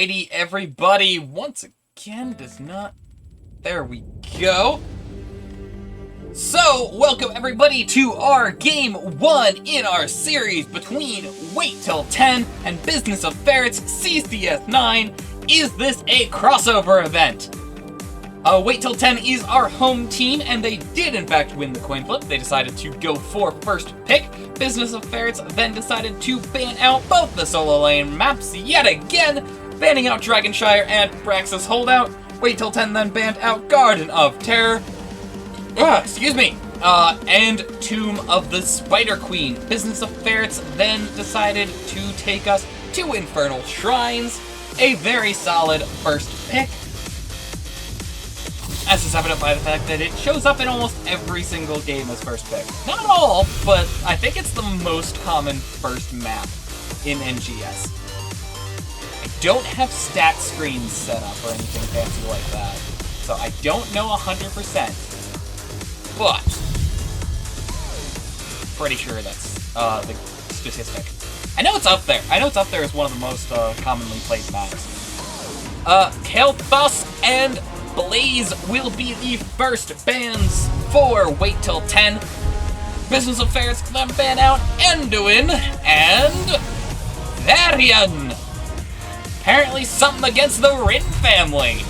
Alrighty, everybody. Once again, does not... There we go. So, welcome everybody to our Game 1 in our series between Wait Till 10 and Business of Ferrets CCS9. Is this a crossover event? Wait Till 10 is our home team, and they did in fact win the coin flip. They decided to go for first pick. Business of Ferrets then decided to ban out both the solo lane maps yet again, banning out Dragonshire and Braxis Holdout. Wait Till 10 then banned out Garden of Terror. And Tomb of the Spider Queen. Business of Ferrets then decided to take us to Infernal Shrines. A very solid first pick, as is evident by the fact that it shows up in almost every single game as first pick. Not all, but I think it's the most common first map in NGS. I don't have stat screens set up or anything fancy like that, so I don't know 100%, but pretty sure that's the statistic. I know it's up there. I know it's up there as one of the most commonly played maps. Kael'thas and Blaze will be the first bans for Wait Till 10. Business of Ferrets then ban out Anduin and Varian. Apparently something against the Rin family.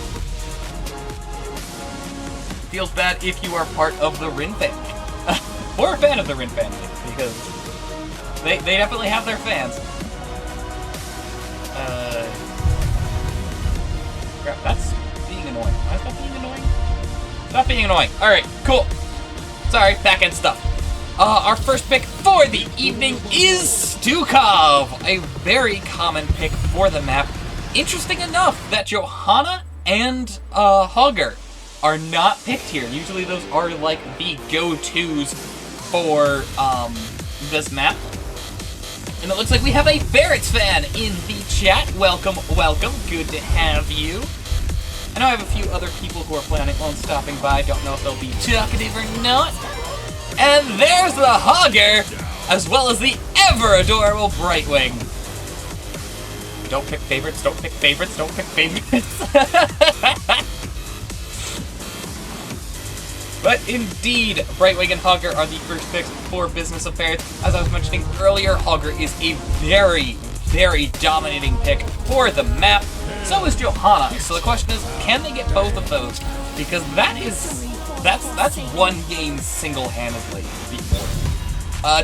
Feels bad if you are part of the Rin family. Or a fan of the Rin family, because they definitely have their fans. Crap, that's being annoying. Why is that being annoying? Stop being annoying. Alright, cool. Sorry, back-end stuff. Our first pick for the evening is Stukov, a very common pick for the map. Interesting enough that Johanna and Hogger are not picked here. Usually those are like the go-tos for this map. And it looks like we have a Ferrets fan in the chat. Welcome, welcome. Good to have you. I know I have a few other people who are planning on stopping by. Don't know if they'll be talkative or not. And there's the Hogger, as well as the ever-adorable Brightwing. Don't pick favorites, don't pick favorites, don't pick favorites. But indeed, Brightwing and Hogger are the first picks for Business of Ferrets. As I was mentioning earlier, Hogger is a very, very dominating pick for the map. So is Johanna. So the question is, can they get both of those? Because that's one game single-handedly before.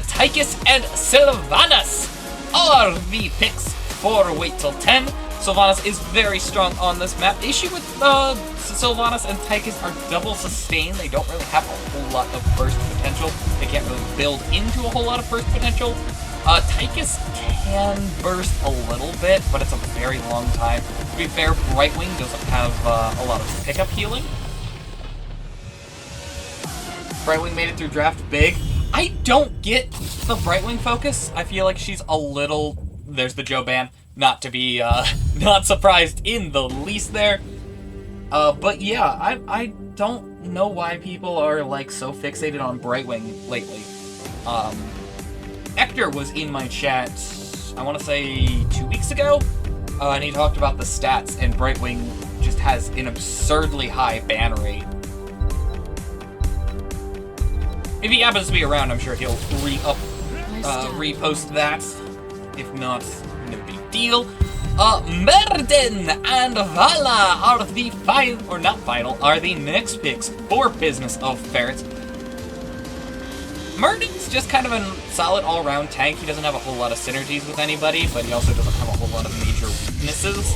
Tychus and Sylvanas are the picks for Wait Till 10. Sylvanas is very strong on this map. The issue with Sylvanas and Tychus are double sustain. They don't really have a whole lot of burst potential. They can't really build into a whole lot of burst potential. Tychus can burst a little bit, but it's a very long time. To be fair, Brightwing doesn't have a lot of pickup healing. Brightwing made it through draft big. I don't get the Brightwing focus. I feel like she's a little... There's the Joe ban. Not to be not surprised in the least there. But yeah, I don't know why people are like so fixated on Brightwing lately. Hector was in my chat, I want to say 2 weeks ago, and he talked about the stats, and Brightwing just has an absurdly high ban rate. If he happens to be around, I'm sure he'll repost that. If not, no big deal. Merden and Vala are the are the next picks for Business of Ferrets. Merden's just kind of a solid all-round tank. He doesn't have a whole lot of synergies with anybody, but he also doesn't have a whole lot of major weaknesses.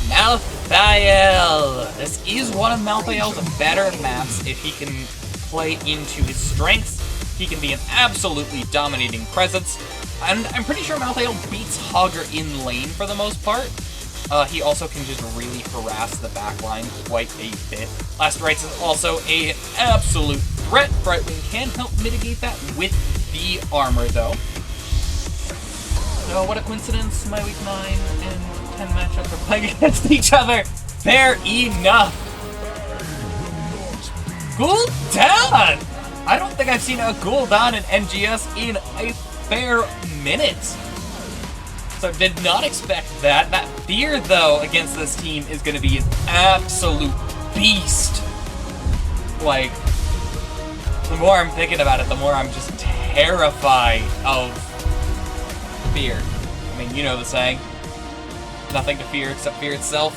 Malthael. This is one of Malthael's better maps. If he can play into his strengths, he can be an absolutely dominating presence. And I'm pretty sure Malthael beats Hogger in lane for the most part. He also can just really harass the backline quite a bit. Last Rites is also an absolute threat. Brightwing can help mitigate that with the armor, though. So what a coincidence, my week 9 and 10 matchups are playing against each other. Fair enough. Gul'dan! I don't think I've seen a Gul'dan in NGS in a fair minute. So did not expect that. That fear, though, against this team is going to be an absolute beast. Like, the more I'm thinking about it, the more I'm just terrified of fear. I mean, you know the saying. Nothing to fear except fear itself.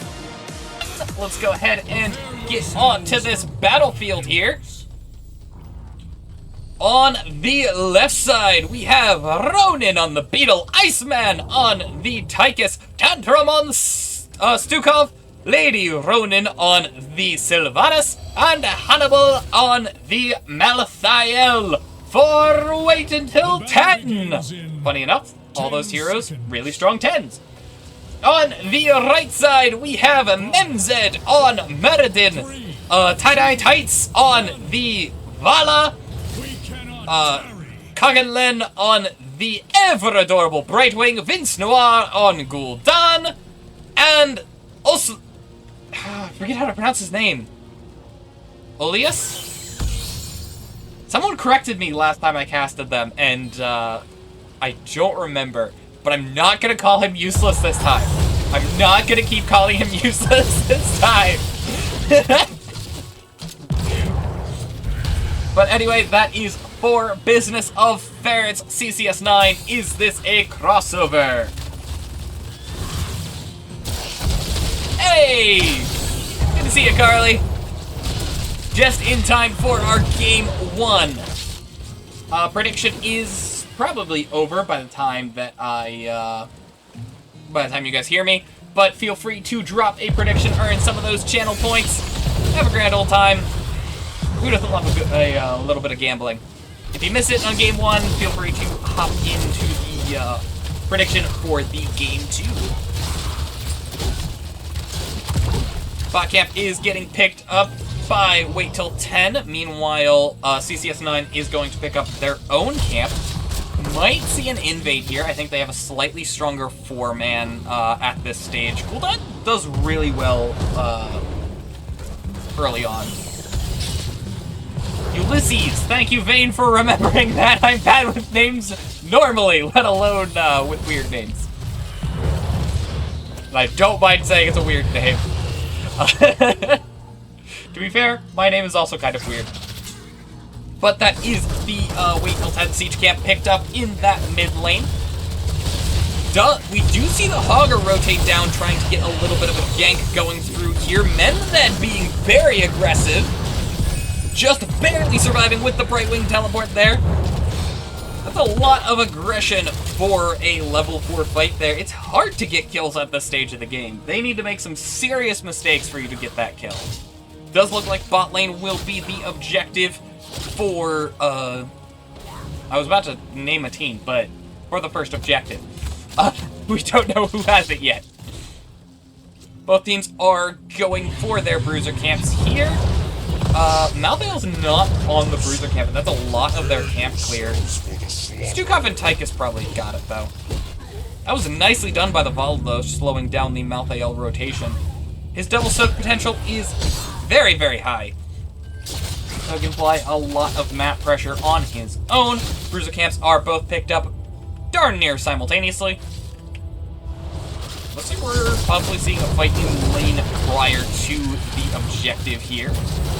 Let's go ahead and get on to this battlefield here. On the left side, we have Ronin on the Beetle, Iceman on the Tychus, Tantrum on Stukov, Lady Ronin on the Sylvanas, and Hannibal on the Malthael for Wait Until 10. Funny enough, all those heroes, really strong 10s. On the right side, we have Memzed on Meridin, Tie-Dye Tights on the Vala, Kagenlen on the ever-adorable Brightwing, Vince Noir on Gul'dan, and also... I forget how to pronounce his name. Olius? Someone corrected me last time I casted them, and I don't remember. But I'm not going to call him useless this time. I'm not going to keep calling him useless this time. But anyway, that is for business of Ferrets CCS9. Is this a crossover? Hey! Good to see you, Carly. Just in time for our game 1. Prediction is probably over by the time that by the time you guys hear me. But feel free to drop a prediction, earn some of those channel points. Have a grand old time. Who doesn't love a little bit of gambling? If you miss it on game 1, feel free to hop into the prediction for the game 2. Bot camp is getting picked up by Wait Till 10. Meanwhile, CCS9 is going to pick up their own camp. Might see an invade here. I think they have a slightly stronger 4-man at this stage. Gul'dan does really well early on. Ulysses, thank you, Vane, for remembering that. I'm bad with names normally, let alone with weird names. I don't mind saying it's a weird name. To be fair, my name is also kind of weird. But that is the Wait Till 10 siege camp picked up in that mid lane. We do see the Hogger rotate down, trying to get a little bit of a gank going through here. Memzed being very aggressive. Just barely surviving with the Brightwing teleport there. That's a lot of aggression for a level 4 fight there. It's hard to get kills at this stage of the game. They need to make some serious mistakes for you to get that kill. Does look like bot lane will be the objective for, I was about to name a team, but for the first objective. We don't know who has it yet. Both teams are going for their bruiser camps here. Malthael's not on the bruiser camp, and that's a lot of their camp clear. Stukov and Tychus probably got it, though. That was nicely done by the Vald, though, slowing down the Malthael rotation. His double soak potential is very, very high. So he can apply a lot of map pressure on his own. Bruiser camps are both picked up darn near simultaneously. Looks like we're possibly seeing a fight in lane prior to the objective here.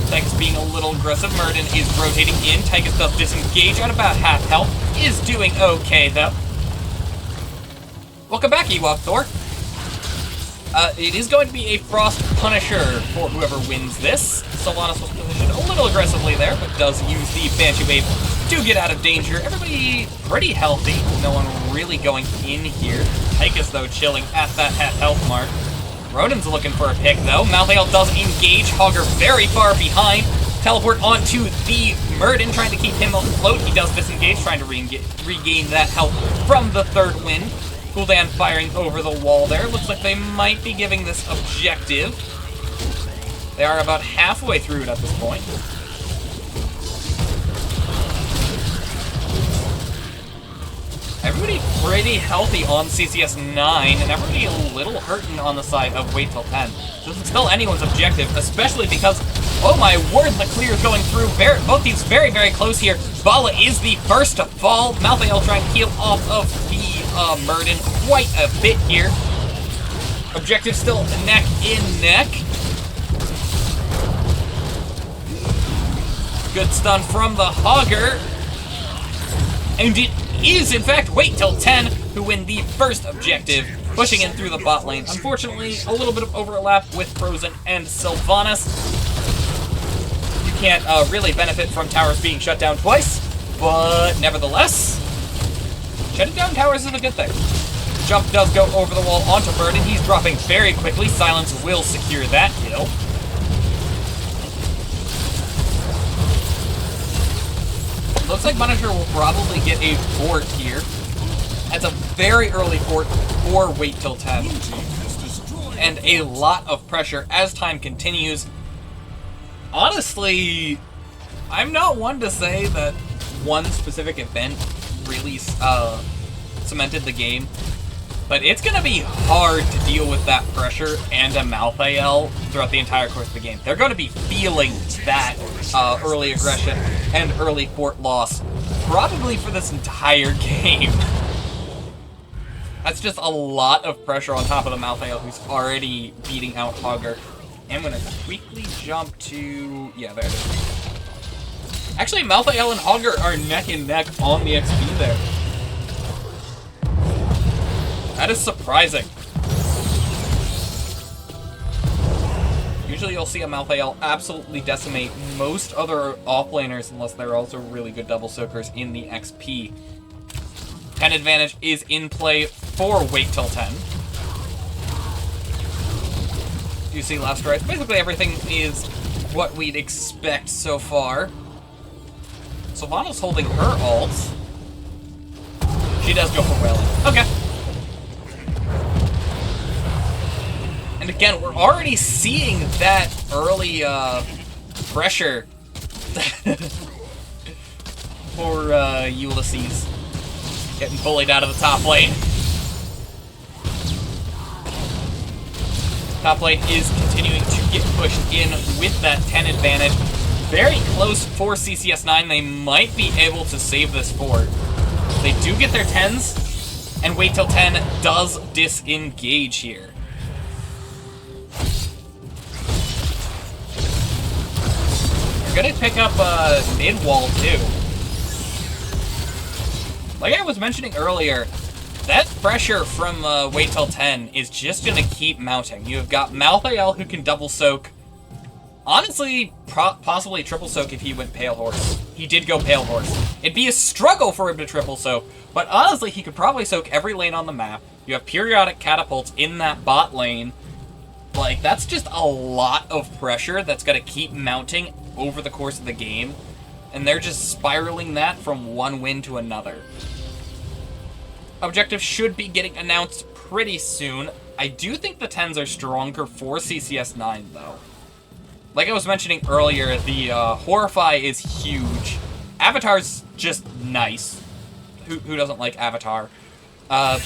Tychus being a little aggressive. Murden is rotating in. Tychus does disengage at about half health. Is doing okay, though. Welcome back, Ewok Thor. It is going to be a Frost Punisher for whoever wins this. Sylvanas was positioned a little aggressively there, but does use the Banshee Wave to get out of danger. Everybody pretty healthy. No one really going in here. Tychus, though, chilling at that half health mark. Ronin's looking for a pick, though. Malthael does engage. Hogger very far behind. Teleport onto the Murden, trying to keep him afloat. He does disengage, trying to regain that health from the third wind. Gul'dan firing over the wall there. Looks like they might be giving this objective. They are about halfway through it at this point. Everybody pretty healthy on CCS9, and everybody a little hurting on the side of Wait Till 10. Doesn't still anyone's objective, especially because, oh my word, the clear is going through. Both teams very, very close here. Vala is the first to fall. Malthael trying to heal off of the Murden quite a bit here. Objective still neck in neck. Good stun from the Hogger. And it is, in fact, Wait Till 10 who win the first objective, pushing in through the bot lane. Unfortunately, a little bit of overlap with Frozen and Sylvanas. You can't really benefit from towers being shut down twice, but nevertheless, shutting down towers is a good thing. Jump does go over the wall onto Murden. He's dropping very quickly. Silence will secure that kill. Looks like Punisher will probably get a fort here. That's a very early fort for Wait Till 10. And a lot of pressure as time continues. Honestly, I'm not one to say that one specific event really cemented the game. But it's going to be hard to deal with that pressure and a Malthael throughout the entire course of the game. They're going to be feeling that early aggression and early fort loss probably for this entire game. That's just a lot of pressure on top of the Malthael, who's already beating out Hogger. I'm going to quickly jump to... yeah, there it is. Actually, Malthael and Hogger are neck and neck on the XP there. That is surprising. Usually you'll see a Malthael absolutely decimate most other offlaners unless they're also really good double soakers in the XP. 10 advantage is in play for Wait Till 10. You see left, right. Basically everything is what we'd expect so far. Sylvana's holding her ult. She does go for wailing. Okay. And again, we're already seeing that early pressure for Ulysses getting bullied out of the top lane. Top lane is continuing to get pushed in with that 10 advantage. Very close for CCS9. They might be able to save this fort. They do get their 10s, and Wait Till 10 does disengage here. Gonna pick up mid-wall too. Like I was mentioning earlier, that pressure from Wait Till 10 is just gonna keep mounting. You've got Malthael who can double soak. Honestly, possibly triple soak if he went Pale Horse. He did go Pale Horse. It'd be a struggle for him to triple soak, but honestly, he could probably soak every lane on the map. You have periodic catapults in that bot lane. Like, that's just a lot of pressure that's gonna keep mounting over the course of the game, and they're just spiraling that from one win to another. Objective should be getting announced pretty soon. I do think the 10s are stronger for CCS9, though. Like I was mentioning earlier, the Horrify is huge. Avatar's just nice. Who doesn't like Avatar?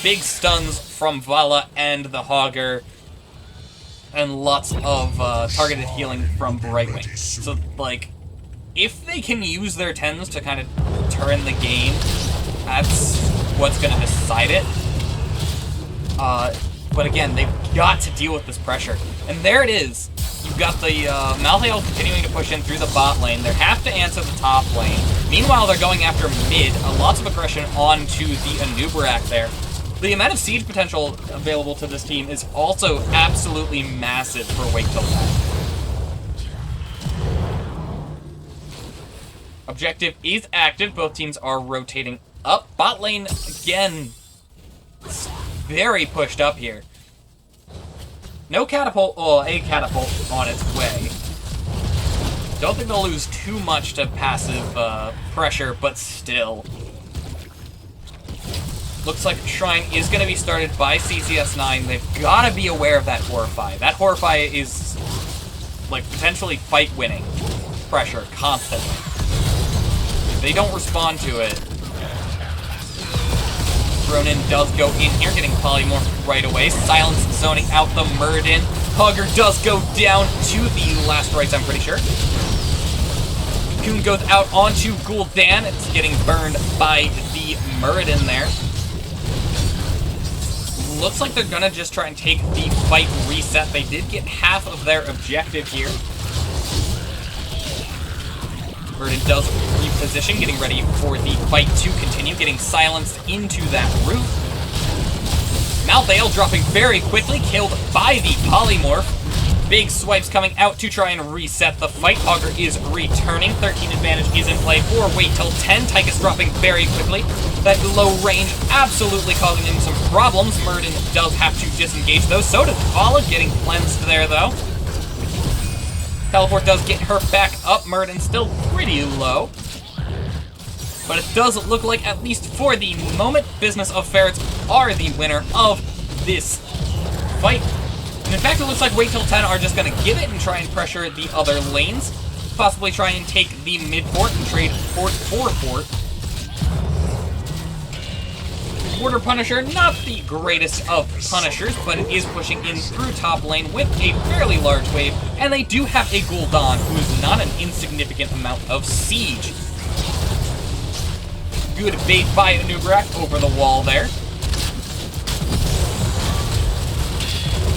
Big stuns from Vala and the Hogger, and lots of targeted healing from Brightwing. So, like, if they can use their 10s to kind of turn the game, that's what's going to decide it. But again, they've got to deal with this pressure. And there it is. You've got the Malthael continuing to push in through the bot lane. They have to answer the top lane. Meanwhile, they're going after mid. Lots of aggression onto the Anubarak there. The amount of siege potential available to this team is also absolutely massive for Wait Till 10. Objective is active. Both teams are rotating up. Bot lane, again, very pushed up here. No catapult, well, a catapult on its way. Don't think they'll lose too much to passive pressure, but still. Looks like Shrine is going to be started by CCS9. They've got to be aware of that Horrify. That Horrify is, like, potentially fight-winning pressure constantly. If they don't respond to it, Ronin does go in here, getting polymorphed right away. Silence zoning out the Murden. Hogger does go down to the last rights, I'm pretty sure. Cocoon goes out onto Gul'dan. It's getting burned by the Murden there. looks like they're gonna just try and take the fight reset. They did get half of their objective here. Burden does reposition, getting ready for the fight to continue, getting silenced into that roof. Malthael dropping very quickly, killed by the polymorph. Big swipes coming out to try and reset the fight. Augur is returning. 13 advantage is in play for wait till 10. Tychus dropping very quickly. That low range absolutely causing him some problems. Murden does have to disengage though. So does Vala, getting cleansed there though. Teleport does get her back up. Murden still pretty low. But it does look like, at least for the moment, Business of Ferrets are the winner of this fight. And in fact, it looks like Wait Till 10 are just going to give it and try and pressure the other lanes. Possibly try and take the mid fort and trade fort for fort. Border Punisher, not the greatest of punishers, but it is pushing in through top lane with a fairly large wave. And they do have a Gul'dan, who is not an insignificant amount of siege. Good bait by Anub'arak over the wall there.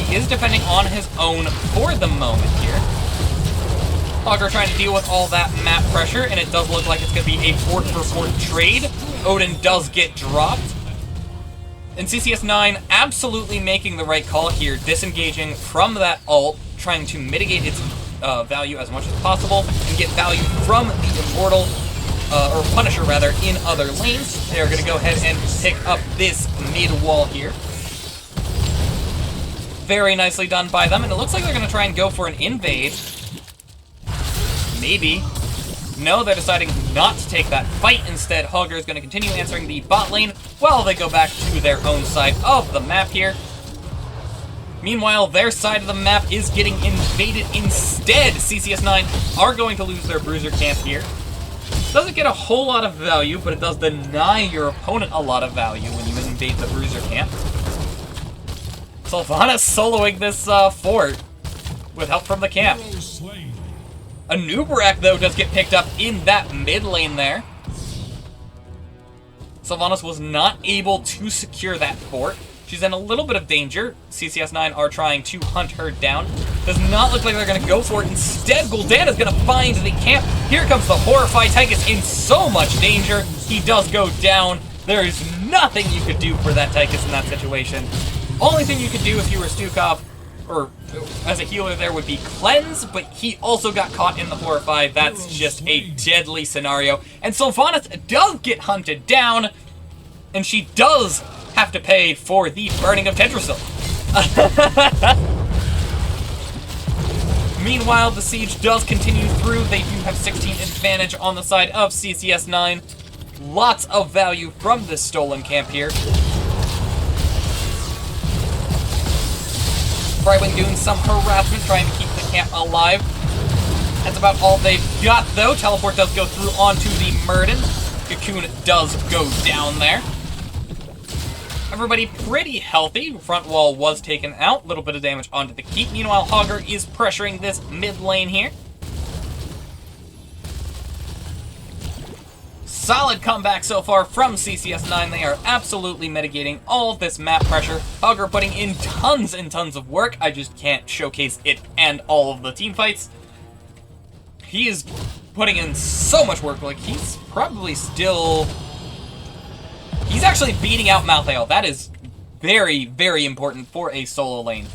He is defending on his own for the moment here. Augur trying to deal with all that map pressure, and it does look like it's going to be a fort for fort trade. Odin does get dropped. And CCS9 absolutely making the right call here, disengaging from that ult, trying to mitigate its value as much as possible, and get value from the Immortal, or Punisher rather, in other lanes. They are going to go ahead and pick up this mid wall here. Very nicely done by them, and it looks like they're going to try and go for an invade. Maybe. No, they're deciding not to take that fight. Instead, Augur is going to continue answering the bot lane while they go back to their own side of the map here. Meanwhile, their side of the map is getting invaded instead. CCS9 are going to lose their bruiser camp here. Doesn't get a whole lot of value, but it does deny your opponent a lot of value when you invade the bruiser camp. Sylvanas soloing this fort with help from the camp. Anub'arak, though, does get picked up in that mid lane there. Sylvanas was not able to secure that fort. She's in a little bit of danger. CCS9 are trying to hunt her down. Does not look like they're going to go for it. Instead, Gul'dan is going to find the camp. Here comes the horrified Tychus in so much danger. He does go down. There is nothing you could do for that Tychus in that situation. Only thing you could do if you were Stukov, or as a healer there, would be cleanse, but he also got caught in the horrified. That's just a deadly scenario. And Sylvanas does get hunted down, and she does have to pay for the burning of Tetrasil. Meanwhile, the siege does continue through. They do have 16 advantage on the side of CCS9. Lots of value from this stolen camp here. Brightwing doing some harassment, trying to keep the camp alive. That's about all they've got, though. Teleport does go through onto the Murden. Cocoon does go down there. Everybody pretty healthy. Front wall was taken out. A little bit of damage onto the keep. Meanwhile, Augur is pressuring this mid lane here. Solid comeback so far from CCS9. They are absolutely mitigating all of this map pressure. Augur putting in tons and tons of work. I just can't showcase it and all of the team fights. He is putting in so much work. Like, he's probably still... He's actually beating out Malthael. That is very, very important for a solo lane.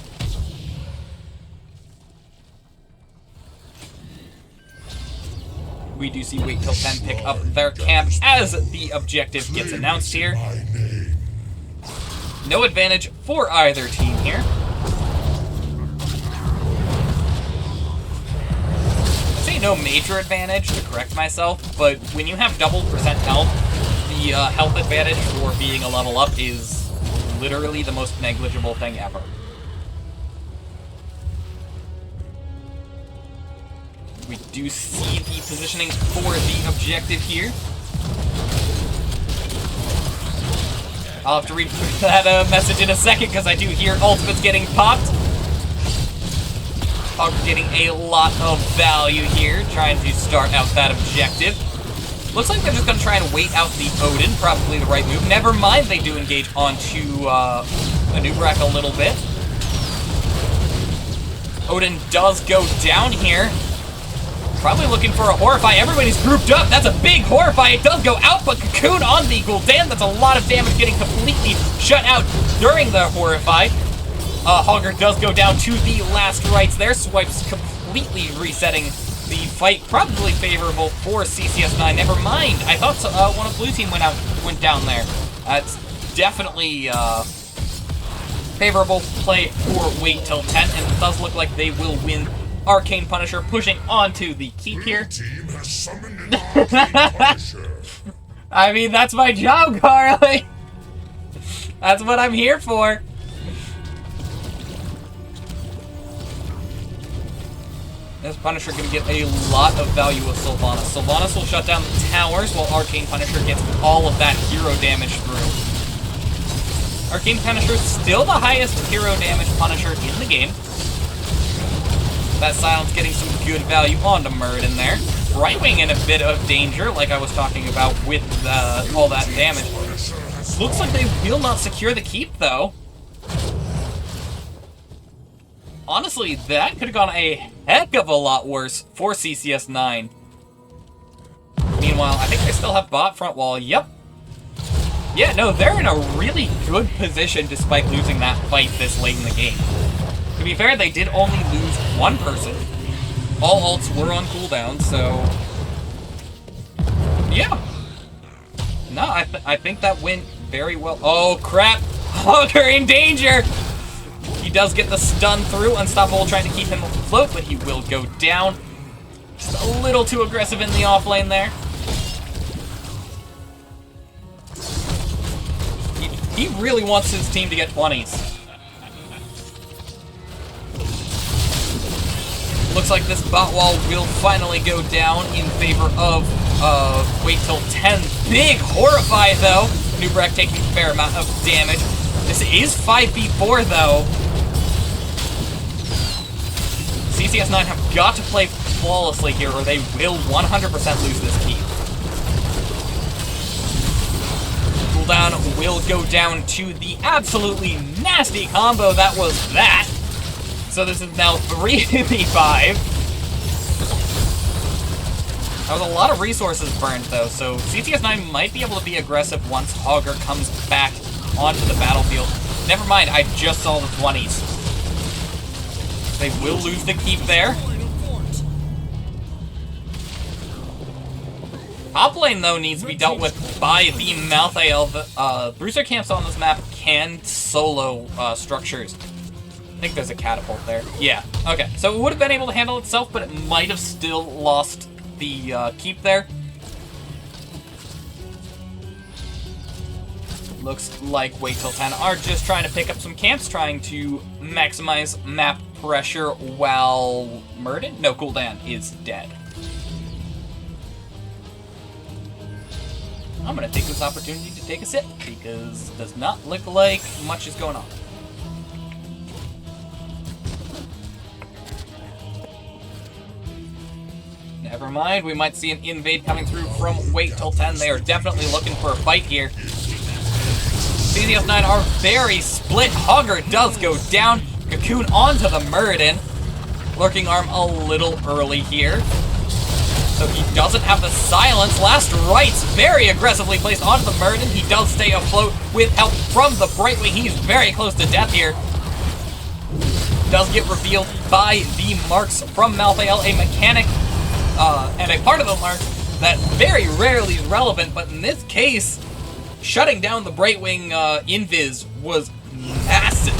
We do see Wait Till 10 pick up their camp as the objective gets announced here. No advantage for either team here. I'd say no major advantage, to correct myself, but when you have double percent health, the health advantage for being a level up is literally the most negligible thing ever. We do see the positioning for the objective here. I'll have to read that message in a second because I do hear ultimates getting popped. Augur getting a lot of value here, trying to start out that objective. Looks like they're just going to try and wait out the Odin, probably the right move. Never mind, they do engage onto Anubrak a little bit. Odin does go down here. Probably looking for a Horrify. Everybody's grouped up. That's a big Horrify. It does go out, but Cocoon on the Gul'dan. That's a lot of damage getting completely shut out during the Horrify. Hogger does go down to the last rights there. Swipes completely resetting the fight. Probably favorable for CCS9. Never mind. I thought one of Blue Team went down there. It's definitely favorable play for Wait Till 10, and it does look like they will win. Arcane Punisher pushing onto the keep here. Team has summoned an Arcane Punisher. I mean, that's my job, Carly. That's what I'm here for. This Punisher gonna get a lot of value with Sylvanas. Sylvanas will shut down the towers while Arcane Punisher gets all of that hero damage through. Arcane Punisher is still the highest hero damage Punisher in the game. That Silence getting some good value onto Muradin there. Brightwing in a bit of danger, like I was talking about with all that damage. Looks like they will not secure the keep, though. Honestly, that could have gone a heck of a lot worse for CCS9. Meanwhile, I think they still have bot front wall. Yep. Yeah, no, they're in a really good position despite losing that fight this late in the game. To be fair, they did only lose one person. All ults were on cooldown, so... yeah. No, I think that went very well. Oh, crap! Hogger in danger! He does get the stun through. Unstoppable trying to keep him afloat, but he will go down. Just a little too aggressive in the off lane there. He really wants his team to get 20s. Looks like this bot wall will finally go down in favor of Wait Till 10. Big Horrify, though. Nubrak taking a fair amount of damage. This is 5v4, though. CCS9 have got to play flawlessly here, or they will 100% lose this keep. Cooldown will go down to the absolutely nasty combo that was that. So this is now 3v5. That was a lot of resources burned, though, so CCS9 might be able to be aggressive once Hogger comes back onto the battlefield. Never mind, I just saw the 20s. They will lose the keep there. Top lane, though, needs to be dealt with by the Malthael. The Bruiser camps on this map can solo structures. I think there's a catapult there. Yeah, okay. So it would have been able to handle itself, but it might have still lost the keep there. Looks like Wait Till 10 are just trying to pick up some camps, trying to maximize map pressure while Muradin? No, Gul'dan is dead. I'm gonna take this opportunity to take a sip, because it does not look like much is going on. Never mind, we might see an invade coming through from Wait Till 10. They are definitely looking for a fight here. CCS9 are very split. Hogger does go down. Cocoon onto the Muradin. Lurking Arm a little early here. So he doesn't have the silence. Last rights very aggressively placed onto the Muradin. He does stay afloat with help from the Brightwing. He's very close to death here. Does get revealed by the marks from Malthael, a mechanic and a part of the mark that very rarely is relevant, but in this case, shutting down the Brightwing invis was massive.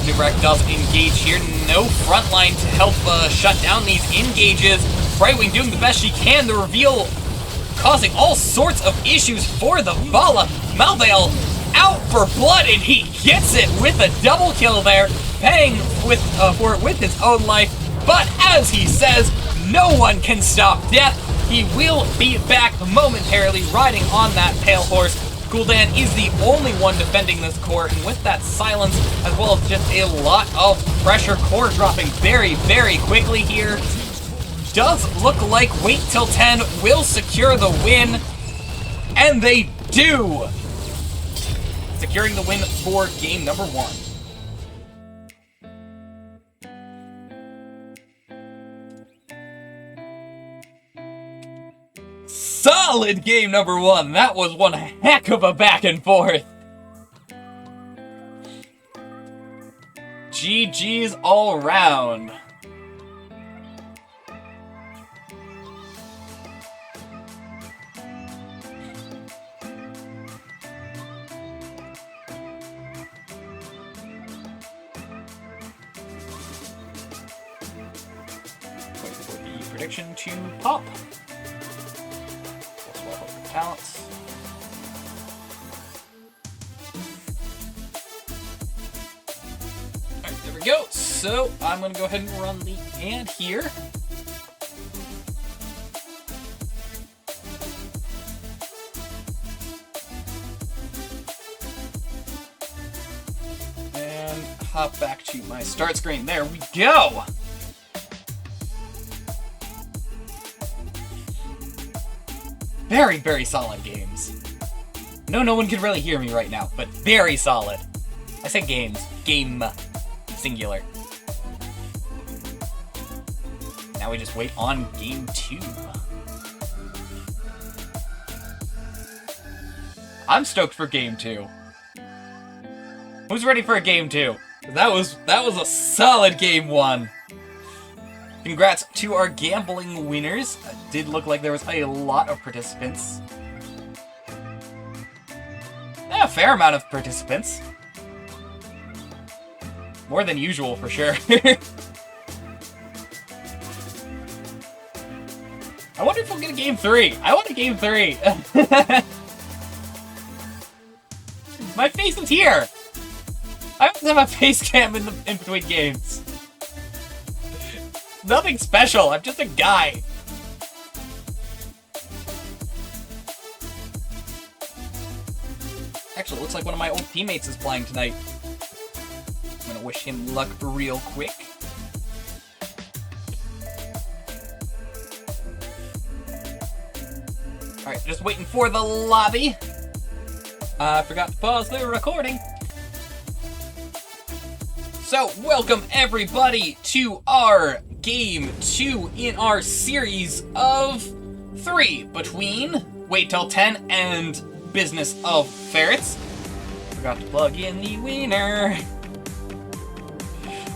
Nubrak does engage here. No frontline to help shut down these engages. Brightwing doing the best she can. The reveal causing all sorts of issues for the Vala. Malthael out for blood, and he gets it with a double kill there, paying for it with his own life. But as he says, no one can stop death. He will be back momentarily riding on that pale horse. Gul'dan is the only one defending this core, and with that silence, as well as just a lot of pressure, core dropping very, very quickly here. Does look like Wait Till 10 will secure the win. And they do! Securing the win for game number 1. Solid game number 1. That was one heck of a back and forth. GG's all round. Wait for the prediction to pop. Let's swap up the talents. Alright, there we go. So I'm gonna go ahead and run the and here. And hop back to my start screen. There we go! Very, very solid games. No one can really hear me right now, but very solid. I said games. Game. Singular. Now we just wait on game 2. I'm stoked for game 2. Who's ready for a game 2? That was a solid game 1. Congrats to our gambling winners. It did look like there was a lot of participants. A fair amount of participants. More than usual, for sure. I wonder if we'll get a game 3. I want a game 3. My face is here. I always have a face cam in between games. Nothing special. I'm just a guy. Actually, it looks like one of my old teammates is playing tonight. I'm gonna wish him luck real quick. Alright, just waiting for the lobby. I forgot to pause the recording. So, welcome everybody to our game 2 in our series of 3 between Wait Till 10 and Business of Ferrets. Forgot to plug in the wiener.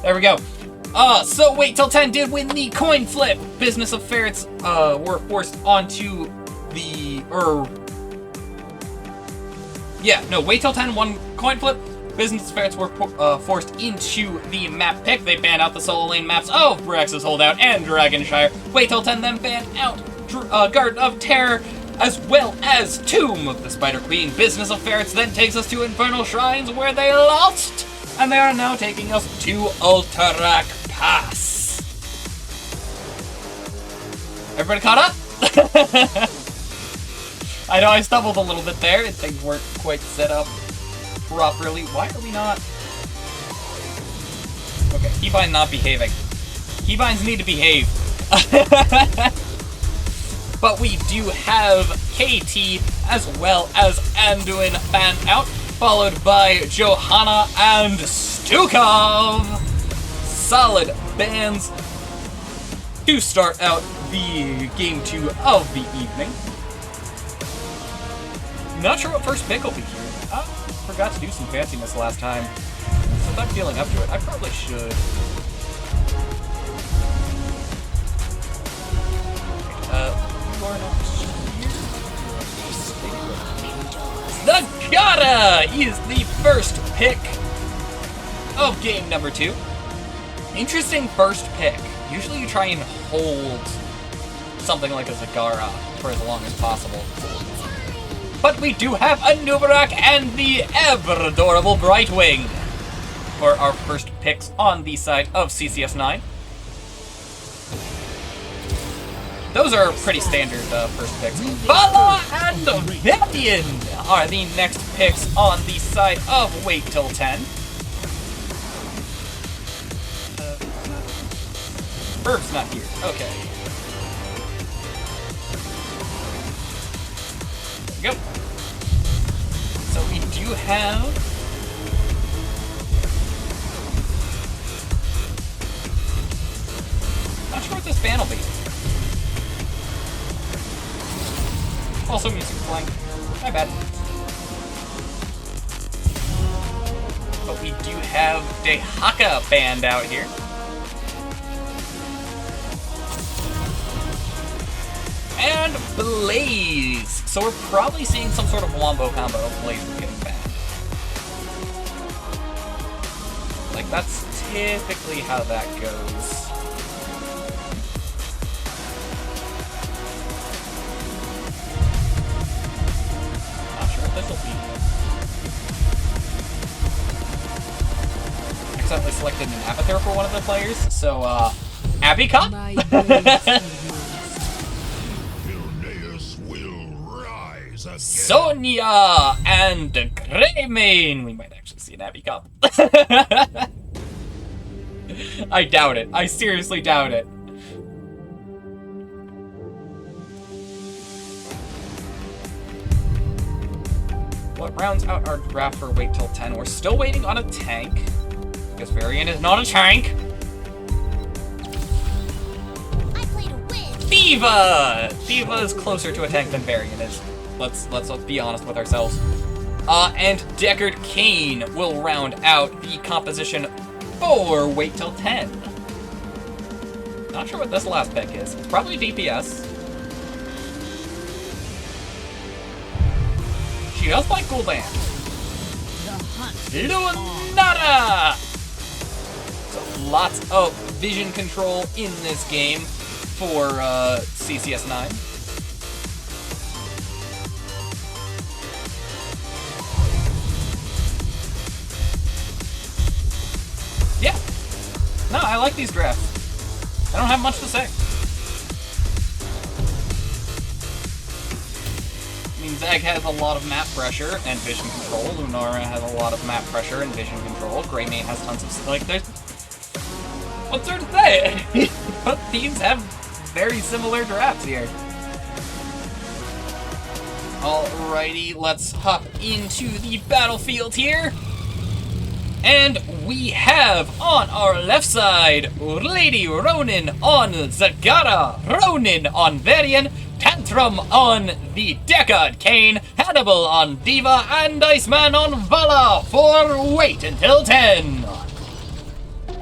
There we go. So Wait Till 10 did win the coin flip. Business of Ferrets were forced onto the Wait Till 10 won coin flip. Business of Ferrets were forced into the map pick. They banned out the solo lane maps of Brex's Holdout and Dragonshire. Wait Till 10 then banned out Garden of Terror, as well as Tomb of the Spider Queen. Business of Ferrets then takes us to Infernal Shrines, where they lost, and they are now taking us to Alterac Pass. Everybody caught up? I know I stumbled a little bit there, and things weren't quite set up properly. Why are we not? Okay, Keybind's not behaving. Keybinds need to behave. But we do have KT as well as Anduin fan out, followed by Johanna and Stukov. Solid bands to start out the game 2 of the evening. Not sure what first pick will be here. I forgot to do some fanciness last time, so if I'm feeling up to it, I probably should. You are not here. Nagata is the first pick of game number 2. Interesting first pick. Usually you try and hold something like a Zagara for as long as possible. But we do have a Nubarak and the ever-adorable Brightwing for our first picks on the side of CCS9. Those are pretty standard first picks. Vala and Valian are the next picks on the side of Wait Till 10. Burb's not here. Okay. go. So we do have... Not sure what this ban will be. Also music playing. My bad. But we do have Dehaka banned out here. And Blaze! So we're probably seeing some sort of wombo combo of Blaze getting banned. Like, that's typically how that goes. Not sure what this will be. Accidentally selected an avatar for one of the players, so, Abby Cop? Sonya and Greymane! We might actually see an Abby Cop. I doubt it. I seriously doubt it. What rounds out our draft for wait till 10? We're still waiting on a tank. Because Varian is not a tank. Diva! Diva is closer to a tank than Varian is. Let's be honest with ourselves. And Deckard Cain will round out the composition for wait till 10. Not sure what this last pick is. It's probably DPS. She does like Gul'dan. Lunata! So lots of vision control in this game for CCS9. Yeah. No, I like these drafts. I don't have much to say. I mean, Zeg has a lot of map pressure and vision control. Lunara has a lot of map pressure and vision control. Greymane has tons of... Like, there's... What's there to say? Both teams have very similar drafts here. Alrighty, let's hop into the battlefield here. And we have on our left side, Lady Ronin on Zagara, Ronin on Varian, Tantrum on the Deckard Cain, Hannibal on Diva, and Iceman on Vala for wait until 10.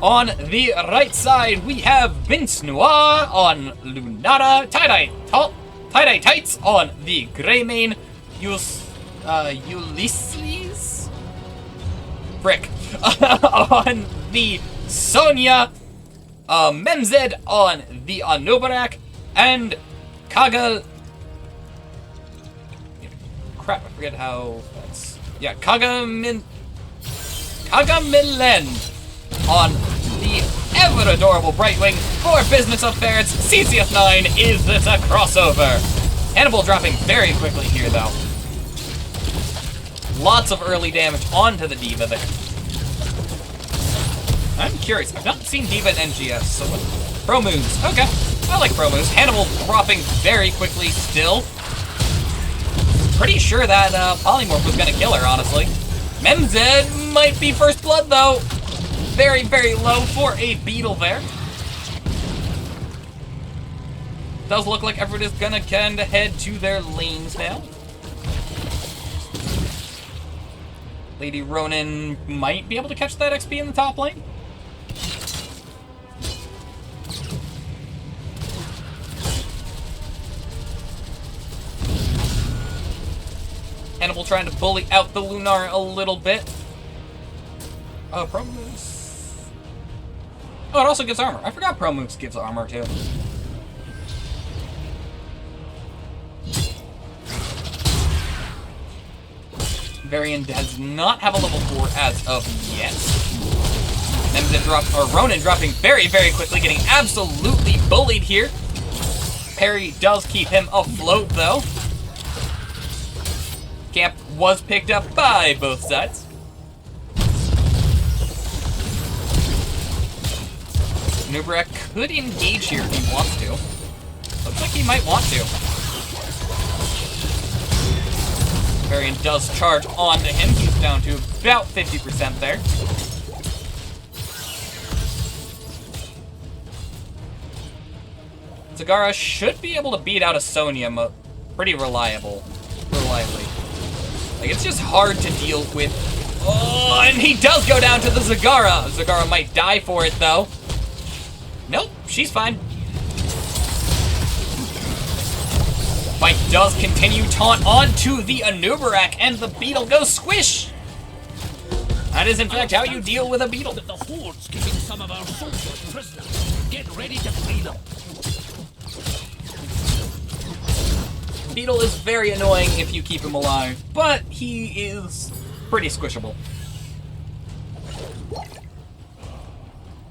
On the right side, we have Vince Noir on Lunata, Tie-Dye Tights on the Greymane, Ulysses? Frick. On the Sonya, Memzed on the Anobarak, and Kaga... Crap, I forget how that's... Yeah, Kagamilen on the ever adorable Brightwing for Business of Ferrets. CCS9 is this a crossover? Hannibal dropping very quickly here, though. Lots of early damage onto the Diva there. I'm curious. I've not seen Diva in NGS, so what? Pro moves. Okay. I like pro moves. Hannibal dropping very quickly still. Pretty sure that Polymorph was going to kill her, honestly. Memzed might be first blood, though. Very, very low for a beetle there. Does look like everyone is going to kind of head to their lanes now. Lady Ronin might be able to catch that XP in the top lane. Hannibal trying to bully out the Lunar a little bit. Oh, Pro Moves. Oh, it also gives armor. I forgot Pro Moves gives armor, too. Varian does not have a level 4 as of yet. Ronin dropping very, very quickly, getting absolutely bullied here. Parry does keep him afloat, though. Camp was picked up by both sides. Nubarak could engage here if he wants to. Looks like he might want to. Varian does charge onto him. He's down to about 50% there. Zagara should be able to beat out a Sonya pretty reliably. Like, it's just hard to deal with. Oh, and he does go down to the Zagara. Zagara might die for it, though. Nope, she's fine. Fight does continue. Taunt onto the Anubarak, and the beetle goes squish. That is, in fact, how you deal with a beetle. The Horde's keeping some of our soldiers prisoners. Get ready to free them. Beetle is very annoying if you keep him alive, but he is pretty squishable.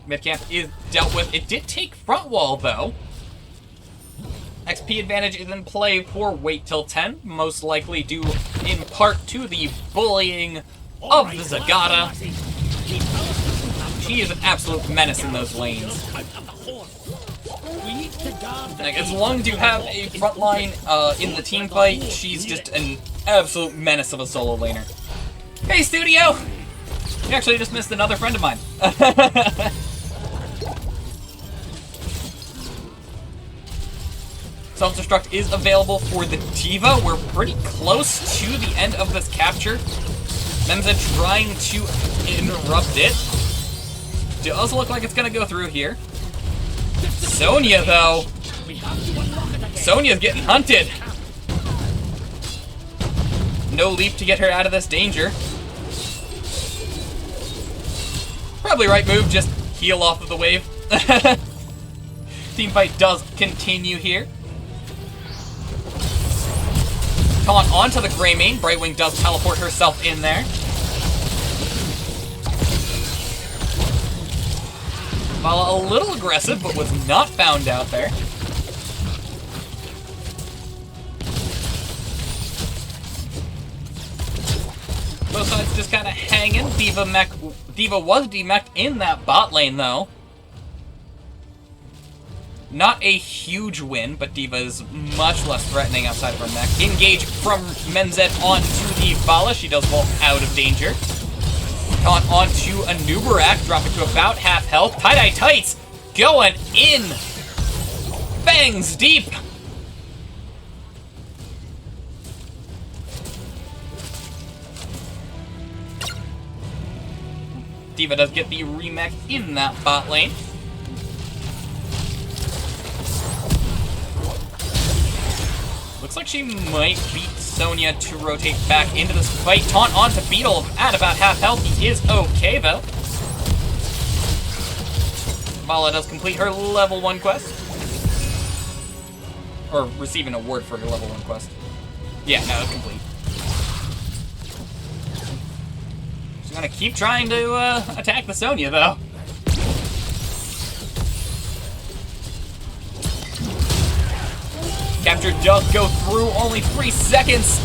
Midcamp is dealt with. It did take front wall, though. XP advantage is in play for wait till 10, most likely due in part to the bullying of the Zagata. She is an absolute menace in those lanes. Like, as long as you have a front line in the team fight, she's just an absolute menace of a solo laner. Hey, Studio! You actually just missed another friend of mine. Self-destruct is available for the D.Va. We're pretty close to the end of this capture. Menza trying to interrupt it. Does look like it's gonna go through here. Sonya, though. Sonya's getting hunted. No leap to get her out of this danger. Probably right move, just heal off of the wave. Teamfight does continue here. Taunt onto the Greymane. Brightwing does teleport herself in there. Vala a little aggressive, but was not found out there. Both sides just kind of hanging. D.Va was demeched in that bot lane, though. Not a huge win, but D.Va is much less threatening outside of her mech. Engage from Menzed onto the Vala. She does fall out of danger. Taunt onto Anubarak, dropping to about half health. Tie-dye tights going in. Fangs deep. D.Va does get the remech in that bot lane. Looks like she might beat Sonya to rotate back into this fight. Taunt onto Beetle at about half health. He is okay, though. Vala does complete her level 1 quest. Or receive an award for her level 1 quest. Yeah, no, it's complete. She's gonna keep trying to attack the Sonya, though. Capture does go through, only 3 seconds.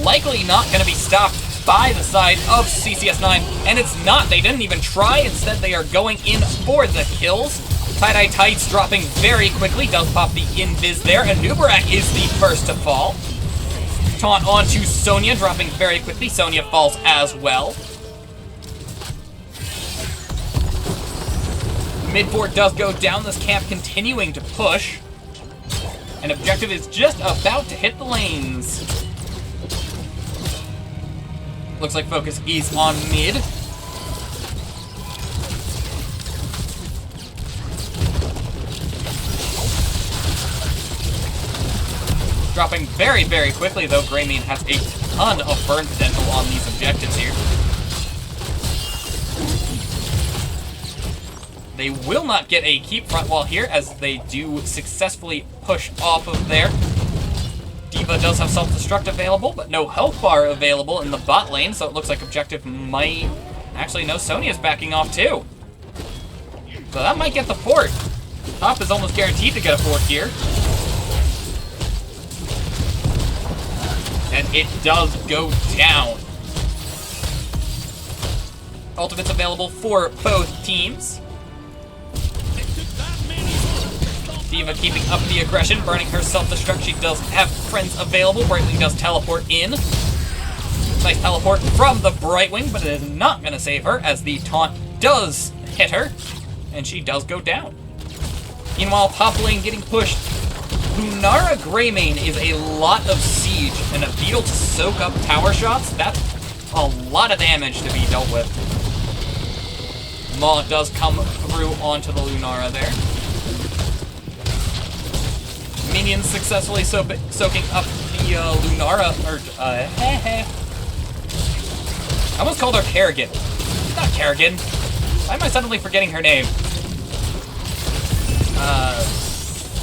Likely not going to be stopped by the side of CCS9. And it's not. They didn't even try. Instead, they are going in for the kills. Tie-dye tights dropping very quickly. Does pop the invis there. Anubarak is the first to fall. Taunt onto Sonya, dropping very quickly. Sonya falls as well. Mid-fort does go down. This camp continuing to push. And objective is just about to hit the lanes. Looks like focus is on mid. Dropping very, very quickly, though. Greymane has a ton of burn potential on these objectives here. They will not get a keep front wall here, as they do successfully push off of there. D.Va does have self-destruct available, but no health bar available in the bot lane, so it looks like objective might... Actually, no, Sonya's backing off too. So that might get the fort. Top is almost guaranteed to get a fort here. And it does go down. Ultimates available for both teams. D.Va keeping up the aggression, burning her self-destruct. She does have friends available. Brightwing does teleport in. Nice teleport from the Brightwing, but it is not going to save her, as the taunt does hit her, and she does go down. Meanwhile, top lane getting pushed. Lunara Greymane is a lot of siege, and a Beetle to soak up tower shots, that's a lot of damage to be dealt with. Maw does come through onto the Lunara there. Minions successfully soaking up the Lunara, I almost called her Kerrigan. Not Kerrigan. Why am I suddenly forgetting her name?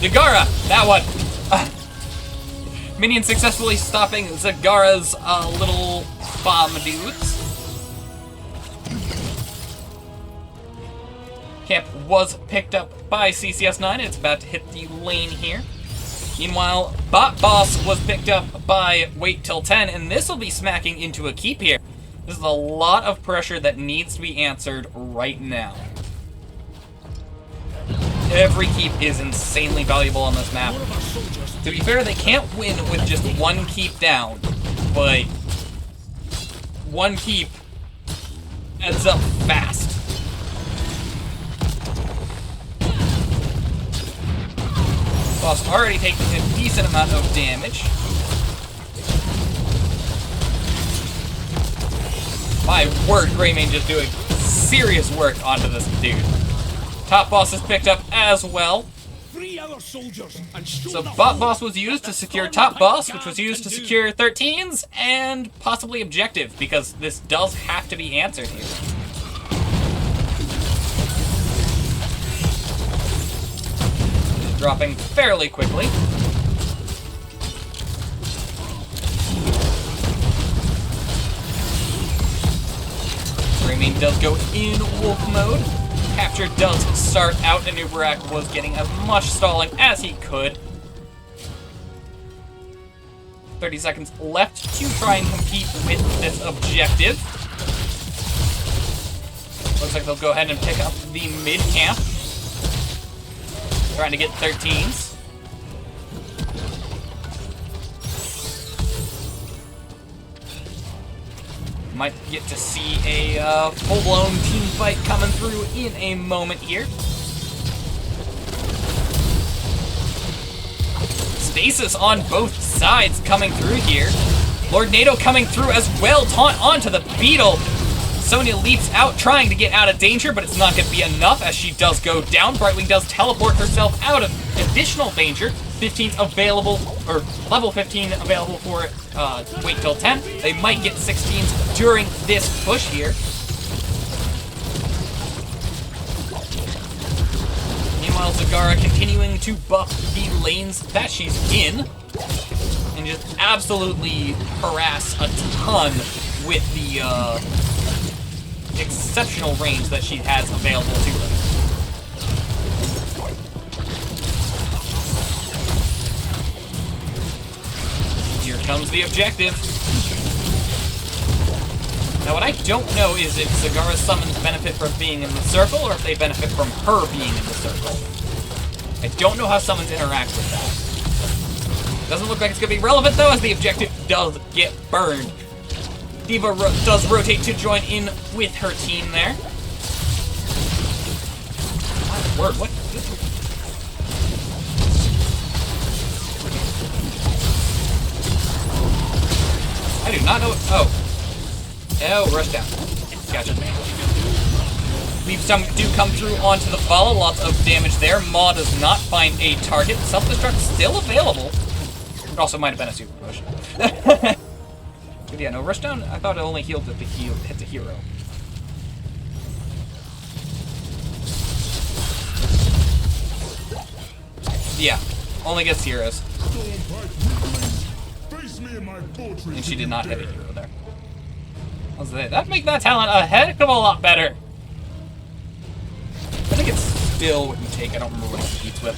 Zagara! That one! Minion successfully stopping Zagara's little bomb dudes. Camp was picked up by CCS9. It's about to hit the lane here. Meanwhile, Bot Boss was picked up by Wait Till 10, and this will be smacking into a keep here. This is a lot of pressure that needs to be answered right now. Every keep is insanely valuable on this map. To be fair, they can't win with just one keep down, but one keep adds up fast. Boss already taking a decent amount of damage. My word, Greymane just doing serious work onto this dude. Top Boss is picked up as well. So Bot Boss was used to secure Top Boss, which was used to secure 13s, and possibly Objective, because this does have to be answered here. Dropping fairly quickly. Greymane does go in wolf mode. Capture does start out, and Uberak was getting as much stalling as he could. 30 seconds left to try and compete with this objective. Looks like they'll go ahead and pick up the mid camp. Trying to get 13s. Might get to see a full-blown team fight coming through in a moment here. Stasis on both sides coming through here. Lord NATO coming through as well, taunt onto the Beetle. Sonya leaps out, trying to get out of danger, but it's not going to be enough as she does go down. Brightwing does teleport herself out of additional danger. 15's available, or level 15 available for Wait Till 10. They might get 16s during this push here. Meanwhile, Zagara continuing to buff the lanes that she's in, and just absolutely harass a ton with the exceptional range that she has available to her. Here comes the objective. Now, what I don't know is if Zagara's summons benefit from being in the circle, or if they benefit from her being in the circle. I don't know how summons interact with that. Doesn't look like it's going to be relevant, though, as the objective does get burned. D.Va does rotate to join in with her team there. My word, what? I do not know. Oh, rush down. Gotcha. Leaves some do come through onto the follow. Lots of damage there. Maw does not find a target. Self-destruct still available. It also might have been a super potion. But yeah, no, rush down. I thought it only healed if it hits a hero. Yeah, only gets heroes. And she did not hit a hero there. That'd make that talent a heck of a lot better. I think it still wouldn't take. I don't remember what it competes with.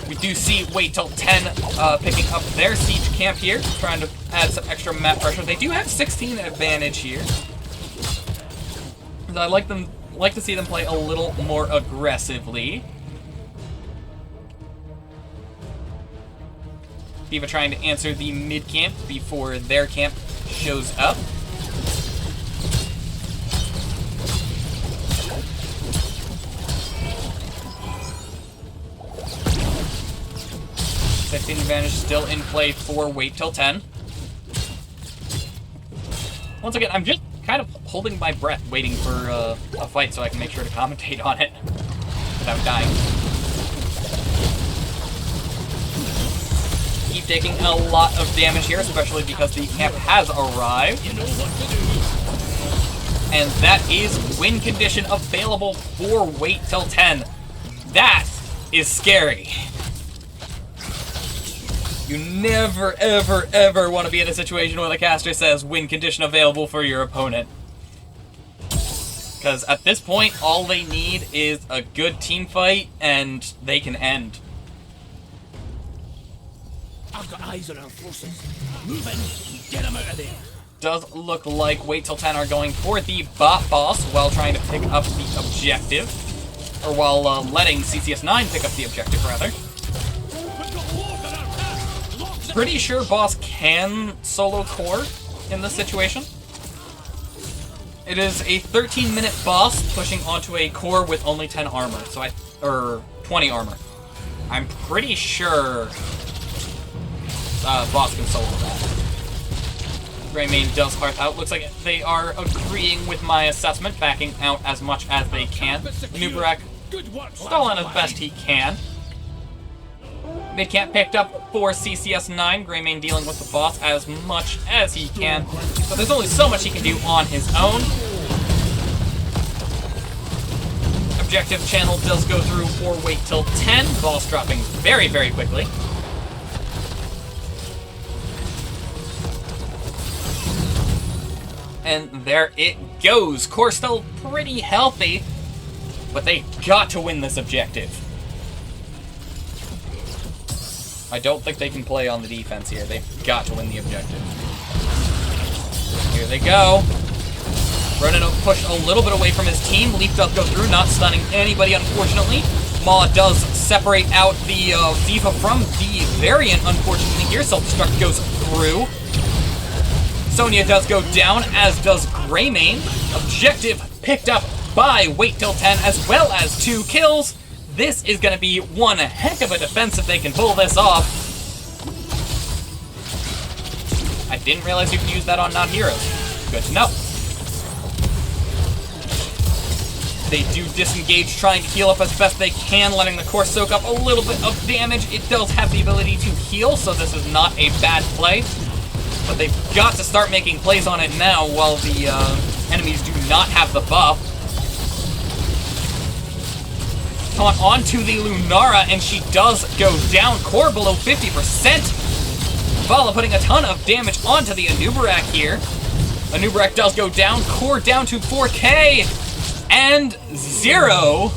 We do see Wait Till 10 picking up their siege camp here, trying to add some extra map pressure. They do have 16 advantage here. I like to see them play a little more aggressively. D.Va trying to answer the mid camp before their camp shows up. Safety advantage still in play for wait till 10. Once again, I'm just kind of holding my breath, waiting for a fight so I can make sure to commentate on it without dying. Keep taking a lot of damage here, especially because the camp has arrived. You know what to do. And that is win condition available for wait till 10. That is scary. You never, ever, ever want to be in a situation where the caster says win condition available for your opponent. Because at this point, all they need is a good team fight, and they can end. I've got eyes on our forces. Move in, get them out of there. Does look like wait till 10 are going for the bot boss while trying to pick up the objective. Or while letting CCS9 pick up the objective, rather. Pretty sure boss can solo core in this situation. It is a 13-minute boss pushing onto a core with only 10 armor, or 20 armor. I'm pretty sure boss can solo that. Greymane does hearth out. Looks like they are agreeing with my assessment, backing out as much as they can. Nubarak stolen as best he can. Mid-camp picked up for CCS9. Greymane dealing with the boss as much as he can. So there's only so much he can do on his own. Objective channel does go through for wait till 10. Boss dropping very, very quickly. And there it goes. Core still pretty healthy, but they got to win this objective. I don't think they can play on the defense here. They've got to win the objective. Here they go. Ronan pushed a little bit away from his team. Leaf does go through, not stunning anybody, unfortunately. Maw does separate out the Diva from the variant, unfortunately here. Self-destruct goes through. Sonya does go down, as does Greymane. Objective picked up by wait till 10, as well as 2 kills. This is going to be one heck of a defense if they can pull this off. I didn't realize you could use that on non-heroes. Good to know. They do disengage, trying to heal up as best they can, letting the core soak up a little bit of damage. It does have the ability to heal, so this is not a bad play. But they've got to start making plays on it now while the enemies do not have the buff. Caught onto the Lunara, and she does go down. Core below 50%. Vala putting a ton of damage onto the Anubarak here. Anubarak does go down. Core down to 4K. And 0.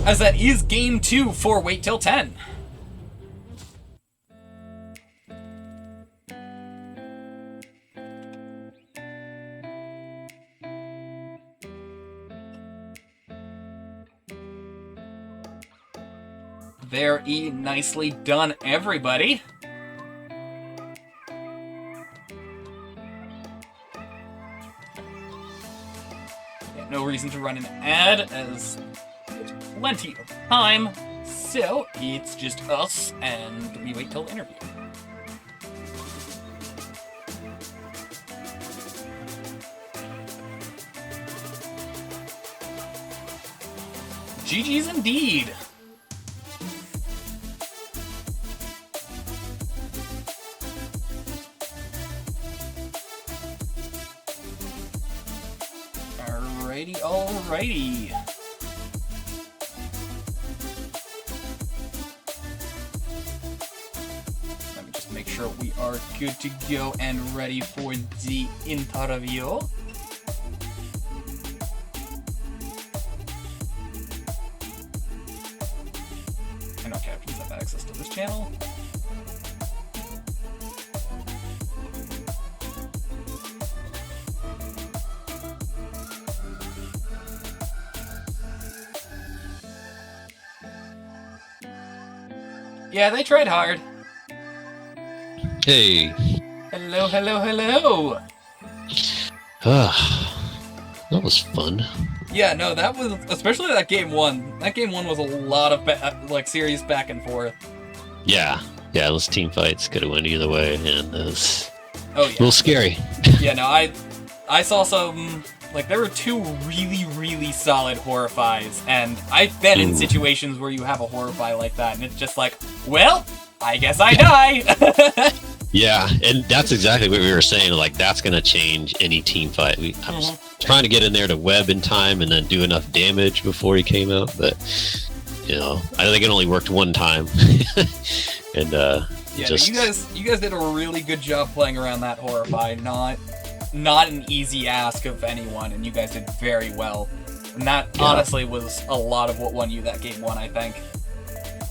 As that is game 2 for wait till 10. Very nicely done, everybody. Yeah, no reason to run an ad, as there's plenty of time. So, it's just us, and we wait till the interview. GG's indeed. Alrighty. Let me just make sure we are good to go and ready for the interview. I know captains have access to this channel. Yeah, they tried hard. Hey. Hello. Hello, hello, hello. That was fun. Yeah, no, that was, especially that game one. That game one was a lot of, like, serious back and forth. Yeah, those team fights could have went either way, and it was a little scary. Yeah, no, I saw some, like, there were two really, really solid horrifies, and I've been in situations where you have a horrify like that, and it's just like, well, I guess I die. Yeah, and that's exactly what we were saying. Like, that's going to change any team fight. I was trying to get in there to web in time and then do enough damage before he came out, but, I think it only worked one time. And, yeah, you guys did a really good job playing around that horrify. Not an easy ask of anyone, and you guys did very well. And that honestly was a lot of what won you that game one, I think.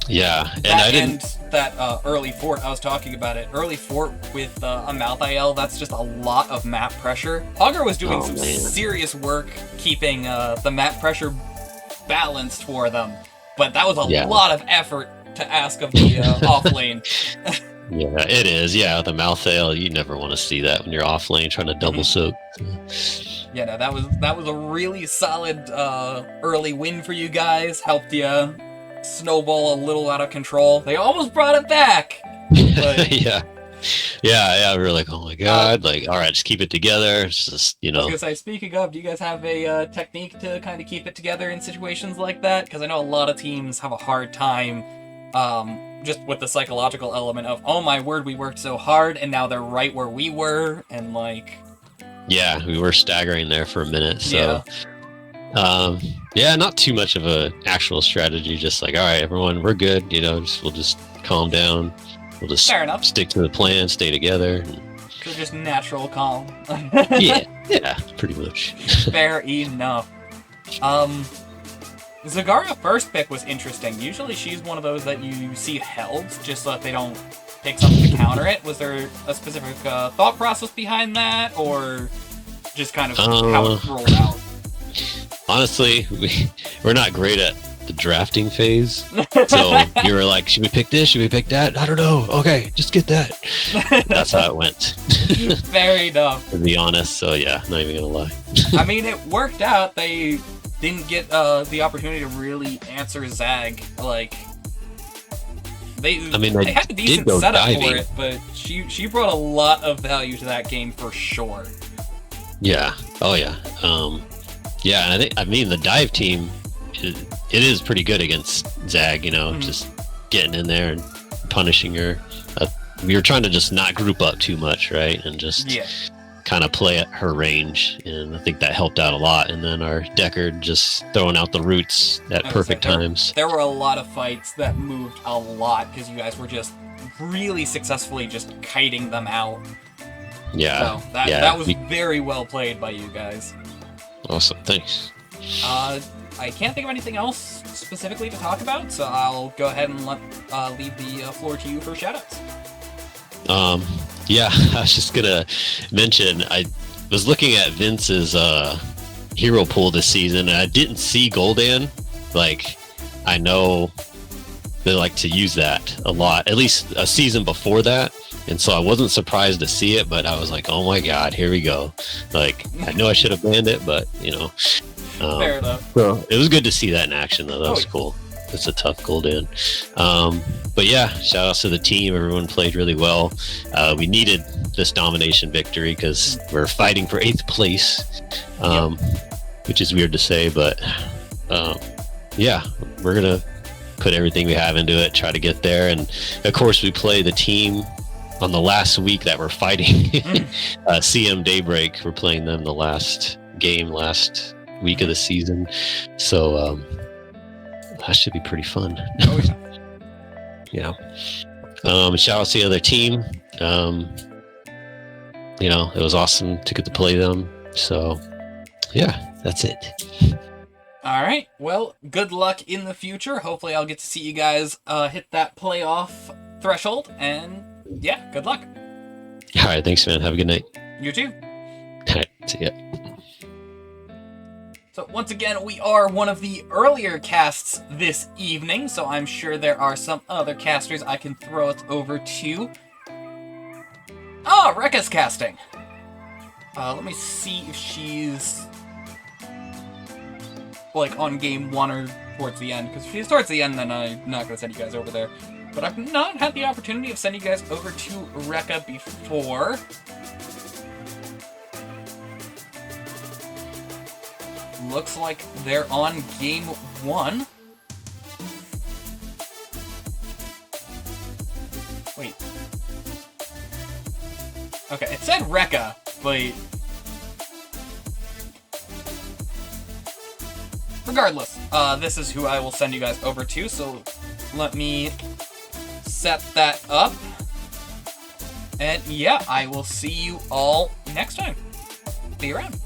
Yeah, and that I didn't. That early fort, I was talking about it. Early fort with a mouth IL, that's just a lot of map pressure. Hogger was doing some serious work keeping the map pressure balanced for them, but that was a lot of effort to ask of the off lane. Yeah, it is. Yeah, the mouth IL, you never want to see that when you're off lane trying to double soak. Yeah, no, that was a really solid early win for you guys. Helped you snowball a little out of control. They almost brought it back. But, yeah. We were like, oh my god, like, all right, just keep it together. It's just, I was gonna say, speaking of, do you guys have a technique to kind of keep it together in situations like that? Because I know a lot of teams have a hard time just with the psychological element of, oh my word, we worked so hard, and now they're right where we were, and like... Yeah, we were staggering there for a minute, so... not too much of a actual strategy, just like, all right, everyone, we're good, we'll just calm down. We'll just stick to the plan, stay together. So just natural calm. yeah, pretty much. Fair enough. Zagara first pick was interesting. Usually she's one of those that you see held, just so that they don't pick something to counter it. Was there a specific thought process behind that, or just kind of how it rolled out? Honestly, we're not great at the drafting phase. So you were like, should we pick this? Should we pick that? I don't know. Okay, just get that. That's how it went. Fair enough. To be honest, so yeah, not even gonna lie. I mean, it worked out. They didn't get the opportunity to really answer Zag. Like, they had a decent setup for it, but she brought a lot of value to that game for sure. Yeah. Oh yeah. Yeah, and I mean the dive team, it is pretty good against Zag, just getting in there and punishing her. We were trying to just not group up too much, right? And just kind of play at her range, and I think that helped out a lot. And then our Deckard just throwing out the roots at perfect times. There were a lot of fights that moved a lot because you guys were just really successfully just kiting them out. Yeah. So that was very well played by you guys. Awesome, thanks. I can't think of anything else specifically to talk about, so I'll go ahead and leave the floor to you for shoutouts. Yeah, I was just gonna mention, I was looking at Vince's hero pool this season, and I didn't see Gul'dan. Like, I know they like to use that a lot, at least a season before that. And so I wasn't surprised to see it, but I was like, oh my god, here we go. Like, I know I should have banned it, but, Fair enough. So it was good to see that in action, though. That was cool. It's a tough Gul'dan. But yeah, shout outs to the team. Everyone played really well. We needed this domination victory because we're fighting for 8th place, which is weird to say, but yeah, we're going to put everything we have into it, try to get there. And of course, we play the team on the last week that we're fighting. CM Daybreak, we're playing them the last week of the season. So that should be pretty fun. Oh, yeah. Shout out to the other team. It was awesome to get to play them. So yeah, that's it. All right. Well, good luck in the future. Hopefully I'll get to see you guys hit that playoff threshold, and yeah, good luck. All right, thanks, man. Have a good night. You too. All right, see ya. So once again, we are one of the earlier casts this evening, so I'm sure there are some other casters I can throw it over to. Oh, Ah, Rekka's casting. Let me see if she's like on game 1 or towards the end. Because if she's towards the end, then I'm not going to send you guys over there. But I've not had the opportunity of sending you guys over to Rekka before. Looks like they're on game 1. Wait. Okay, it said Rekka, but... Regardless, this is who I will send you guys over to, so let me set that up. And yeah, I will see you all next time. See you around.